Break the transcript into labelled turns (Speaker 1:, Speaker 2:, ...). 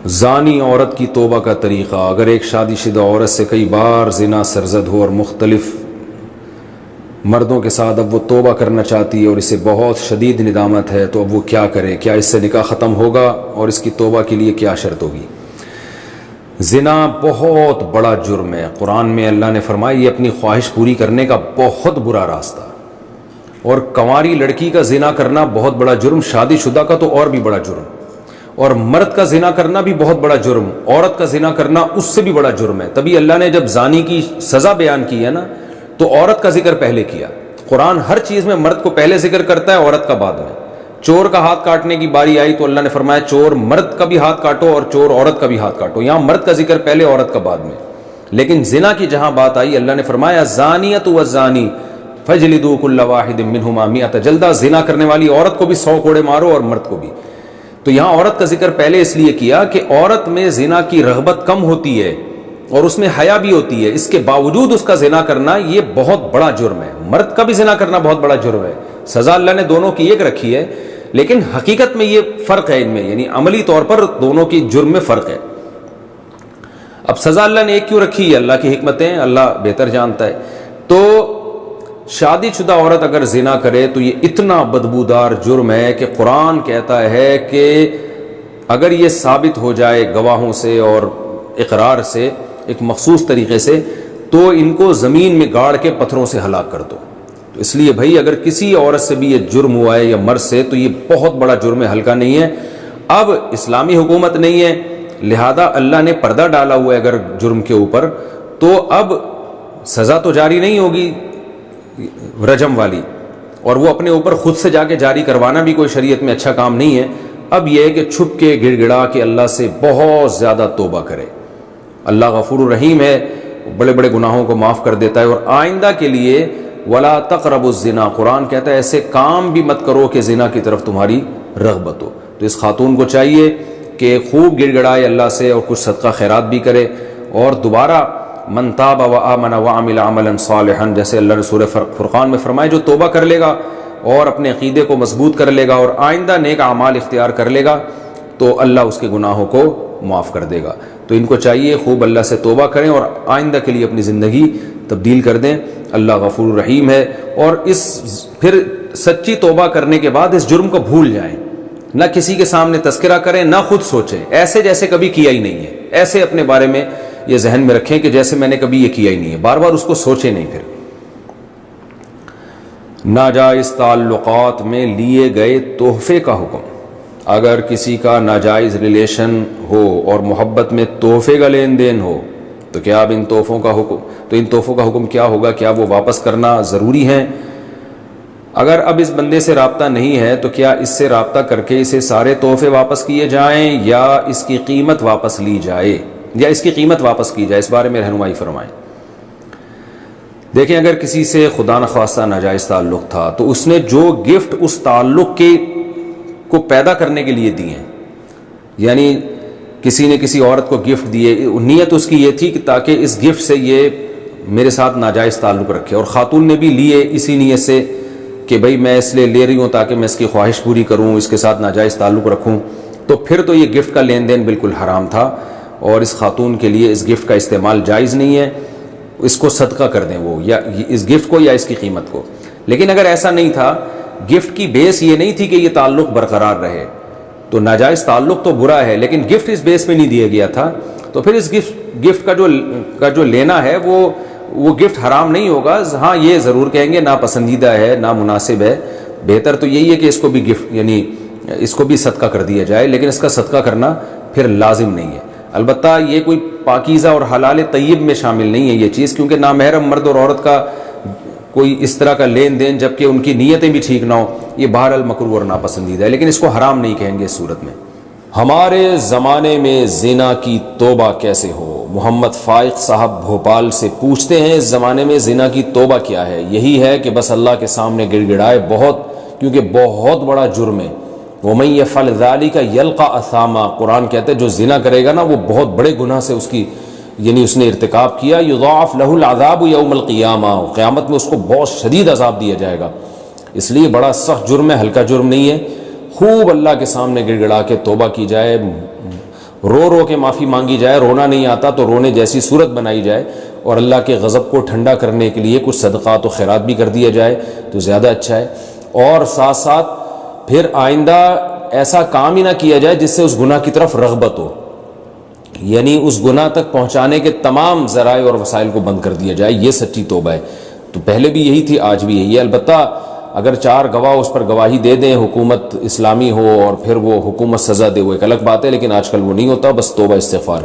Speaker 1: زانی عورت کی توبہ کا طریقہ. اگر ایک شادی شدہ عورت سے کئی بار زنا سرزد ہو اور مختلف مردوں کے ساتھ اب وہ توبہ کرنا چاہتی ہے اور اسے بہت شدید ندامت ہے، تو اب وہ کیا کرے؟ کیا اس سے نکاح ختم ہوگا اور اس کی توبہ کے لیے کیا شرط ہوگی؟ زنا بہت بڑا جرم ہے. قرآن میں اللہ نے فرمایا یہ اپنی خواہش پوری کرنے کا بہت برا راستہ، اور کنواری لڑکی کا زنا کرنا بہت بڑا جرم، شادی شدہ کا تو اور بھی بڑا جرم، اور مرد کا زنا کرنا بھی بہت بڑا جرم، عورت کا زنا کرنا اس سے بھی بڑا جرم ہے. تبھی اللہ نے جب زانی کی سزا بیان کی ہے نا تو عورت کا ذکر پہلے کیا. قرآن ہر چیز میں مرد کو پہلے ذکر کرتا ہے، عورت کا بعد میں. چور کا ہاتھ کاٹنے کی باری آئی تو اللہ نے فرمایا چور مرد کا بھی ہاتھ کاٹو اور چور عورت کا بھی ہاتھ کاٹو. یہاں مرد کا ذکر پہلے، عورت کا بعد میں. لیکن زنا کی جہاں بات آئی اللہ نے فرمایا زانیۃ والزانی فاجلدوا کل واحد منہما 100 جلدہ. زنا کرنے والی عورت کو بھی 100 کوڑے مارو اور مرد کو بھی. تو یہاں عورت کا ذکر پہلے اس لیے کیا کہ عورت میں زنا کی رغبت کم ہوتی ہے اور اس میں حیا بھی ہوتی ہے، اس کے باوجود اس کا زنا کرنا یہ بہت بڑا جرم ہے. مرد کا بھی زنا کرنا بہت بڑا جرم ہے. سزا اللہ نے دونوں کی ایک رکھی ہے، لیکن حقیقت میں یہ فرق ہے ان میں، یعنی عملی طور پر دونوں کی جرم میں فرق ہے. اب سزا اللہ نے ایک کیوں رکھی ہے؟ اللہ کی حکمتیں اللہ بہتر جانتا ہے. تو شادی شدہ عورت اگر زنا کرے تو یہ اتنا بدبودار جرم ہے کہ قرآن کہتا ہے کہ اگر یہ ثابت ہو جائے گواہوں سے اور اقرار سے ایک مخصوص طریقے سے تو ان کو زمین میں گاڑ کے پتھروں سے ہلاک کر دو. تو اس لیے بھائی اگر کسی عورت سے بھی یہ جرم ہوا ہے یا مرد سے تو یہ بہت بڑا جرم ہے، ہلکا نہیں ہے. اب اسلامی حکومت نہیں ہے، لہذا اللہ نے پردہ ڈالا ہوا ہے اگر جرم کے اوپر، تو اب سزا تو جاری نہیں ہوگی رجم والی، اور وہ اپنے اوپر خود سے جا کے جاری کروانا بھی کوئی شریعت میں اچھا کام نہیں ہے. اب یہ ہے کہ چھپ کے گڑ گڑا کے اللہ سے بہت زیادہ توبہ کرے. اللہ غفور الرحیم ہے، بڑے بڑے گناہوں کو معاف کر دیتا ہے. اور آئندہ کے لیے ولا تقربوا الزنا، قرآن کہتا ہے ایسے کام بھی مت کرو کہ زنا کی طرف تمہاری رغبت ہو. تو اس خاتون کو چاہیے کہ خوب گڑ گڑائے اللہ سے اور کچھ صدقہ خیرات بھی کرے، اور دوبارہ من تاب وآمن وعمل عملا صالحا، جیسے اللہ نے سورہ فرقان میں فرمایا جو توبہ کر لے گا اور اپنے عقیدے کو مضبوط کر لے گا اور آئندہ نیک اعمال اختیار کر لے گا تو اللہ اس کے گناہوں کو معاف کر دے گا. تو ان کو چاہیے خوب اللہ سے توبہ کریں اور آئندہ کے لیے اپنی زندگی تبدیل کر دیں. اللہ غفور الرحیم ہے. اور پھر سچی توبہ کرنے کے بعد اس جرم کو بھول جائیں، نہ کسی کے سامنے تذکرہ کریں، نہ خود سوچیں ایسے جیسے کبھی کیا ہی نہیں ہے. ایسے اپنے بارے میں یہ ذہن میں رکھیں کہ جیسے میں نے کبھی یہ کیا ہی نہیں ہے، بار بار اس کو سوچیں نہیں. پھر ناجائز تعلقات میں لیے گئے تحفے کا حکم. اگر کسی کا ناجائز ریلیشن ہو اور محبت میں تحفے کا لین دین ہو تو کیا اب ان تحفوں کا حکم کیا ہوگا؟ کیا وہ واپس کرنا ضروری ہے؟ اگر اب اس بندے سے رابطہ نہیں ہے تو کیا اس سے رابطہ کر کے اسے سارے تحفے واپس کیے جائیں یا اس کی قیمت واپس لی جائے، یا اس کی قیمت واپس کی جائے؟ اس بارے میں رہنمائی فرمائیں. دیکھیں اگر کسی سے خدا نخواستہ ناجائز تعلق تھا تو اس نے جو گفٹ اس تعلق کو پیدا کرنے کے لیے دیے ہیں، یعنی کسی نے کسی عورت کو گفٹ دیے، نیت اس کی یہ تھی کہ تاکہ اس گفٹ سے یہ میرے ساتھ ناجائز تعلق رکھے، اور خاتون نے بھی لیے اسی نیت سے کہ بھئی میں اس لیے لے رہی ہوں تاکہ میں اس کی خواہش پوری کروں، اس کے ساتھ ناجائز تعلق رکھوں، تو پھر تو یہ گفٹ کا لین دین بالکل حرام تھا اور اس خاتون کے لیے اس گفٹ کا استعمال جائز نہیں ہے. اس کو صدقہ کر دیں وہ، یا اس گفٹ کو یا اس کی قیمت کو. لیکن اگر ایسا نہیں تھا، گفٹ کی بیس یہ نہیں تھی کہ یہ تعلق برقرار رہے، تو ناجائز تعلق تو برا ہے لیکن گفٹ اس بیس میں نہیں دیا گیا تھا، تو پھر اس گفٹ کا جو لینا ہے وہ گفٹ حرام نہیں ہوگا. ہاں یہ ضرور کہیں گے ناپسندیدہ ہے، نامناسب ہے. بہتر تو یہی ہے کہ اس کو بھی گفٹ یعنی اس کو بھی صدقہ کر دیا جائے، لیکن اس کا صدقہ کرنا پھر لازم نہیں ہے. البتہ یہ کوئی پاکیزہ اور حلال طیب میں شامل نہیں ہے یہ چیز، کیونکہ نامحرم مرد اور عورت کا کوئی اس طرح کا لین دین جبکہ ان کی نیتیں بھی ٹھیک نہ ہو، یہ بہرحال مکروہ اور ناپسندیدہ ہے، لیکن اس کو حرام نہیں کہیں گے اس صورت میں. ہمارے زمانے میں زنا کی توبہ کیسے ہو؟ محمد فائق صاحب بھوپال سے پوچھتے ہیں اس زمانے میں زنا کی توبہ کیا ہے؟ یہی ہے کہ بس اللہ کے سامنے گڑ گڑائے کیونکہ بہت بڑا جرم ہے. وَمَن يَفْعَلْ ذَلِكَ يَلْقَ أَثَامًا، قرآن کہتے ہیں جو زنا کرے گا نا وہ بہت بڑے گناہ سے اس نے ارتکاب کیا. يُضَاعَفْ لَهُ الْعَذَابُ يَوْمَ الْقِيَامَةِ، قیامت میں اس کو بہت شدید عذاب دیا جائے گا. اس لیے بڑا سخت جرم ہے، ہلکا جرم نہیں ہے. خوب اللہ کے سامنے گڑ گڑا کے توبہ کی جائے رو رو کے معافی مانگی جائے، رونا نہیں آتا تو رونے جیسی صورت بنائی جائے، اور اللہ کے غضب کو ٹھنڈا کرنے کے لیے کچھ صدقات و خیرات بھی کر دیا جائے تو زیادہ اچھا ہے۔ اور ساتھ ساتھ پھر آئندہ ایسا کام ہی نہ کیا جائے جس سے اس گناہ کی طرف رغبت ہو، یعنی اس گناہ تک پہنچانے کے تمام ذرائع اور وسائل کو بند کر دیا جائے، یہ سچی توبہ ہے۔ تو پہلے بھی یہی تھی، آج بھی یہی ہے۔ البتہ اگر 4 گواہ اس پر گواہی دے دیں، حکومت اسلامی ہو اور پھر وہ حکومت سزا دے، وہ ایک الگ بات ہے، لیکن آج کل وہ نہیں ہوتا، بس توبہ استغفار۔